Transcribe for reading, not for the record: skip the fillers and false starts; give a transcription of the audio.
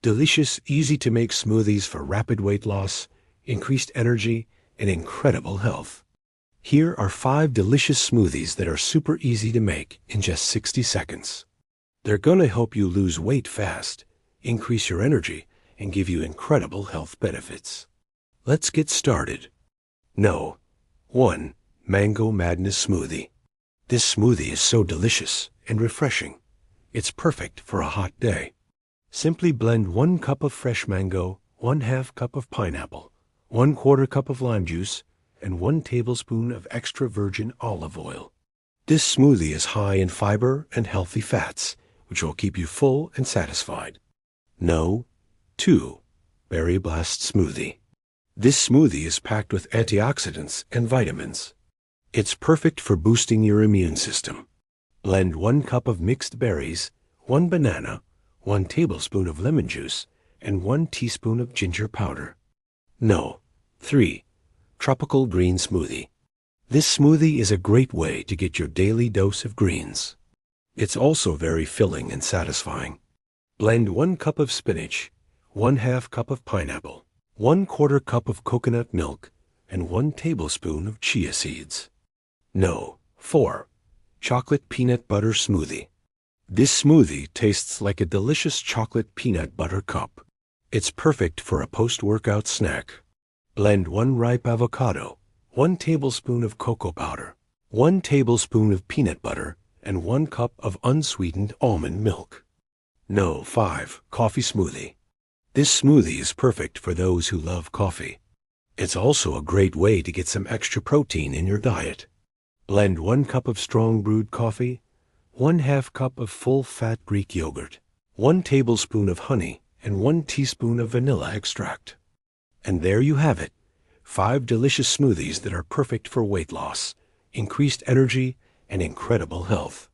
Delicious, easy-to-make smoothies for rapid weight loss, increased energy, and incredible health. Here are 5 delicious smoothies that are super easy to make in just 60 seconds. They're gonna help you lose weight fast, increase your energy, and give you incredible health benefits. Let's get started. No. 1. Mango Madness Smoothie. This smoothie is so delicious and refreshing. It's perfect for a hot day. Simply blend 1 cup of fresh mango, 1/2 cup of pineapple, 1/4 cup of lime juice, and 1 tablespoon of extra virgin olive oil. This smoothie is high in fiber and healthy fats, which will keep you full and satisfied. No. 2. Berry Blast Smoothie. This smoothie is packed with antioxidants and vitamins. It's perfect for boosting your immune system. Blend 1 cup of mixed berries, 1 banana, 1 tablespoon of lemon juice, and 1 teaspoon of ginger powder. No. 3. Tropical Green Smoothie. This smoothie is a great way to get your daily dose of greens. It's also very filling and satisfying. Blend 1 cup of spinach, 1/2 cup of pineapple, 1/4 cup of coconut milk, and 1 tablespoon of chia seeds. No. 4. Chocolate Peanut Butter Smoothie. This smoothie tastes like a delicious chocolate peanut butter cup. It's perfect for a post-workout snack. Blend 1 ripe avocado, 1 tablespoon of cocoa powder, 1 tablespoon of peanut butter, and 1 cup of unsweetened almond milk. No. 5. Coffee Smoothie. This smoothie is perfect for those who love coffee. It's also a great way to get some extra protein in your diet. Blend 1 cup of strong brewed coffee, 1/2 cup of full-fat Greek yogurt, 1 tablespoon of honey, and 1 teaspoon of vanilla extract. And there you have it, 5 delicious smoothies that are perfect for weight loss, increased energy, and incredible health.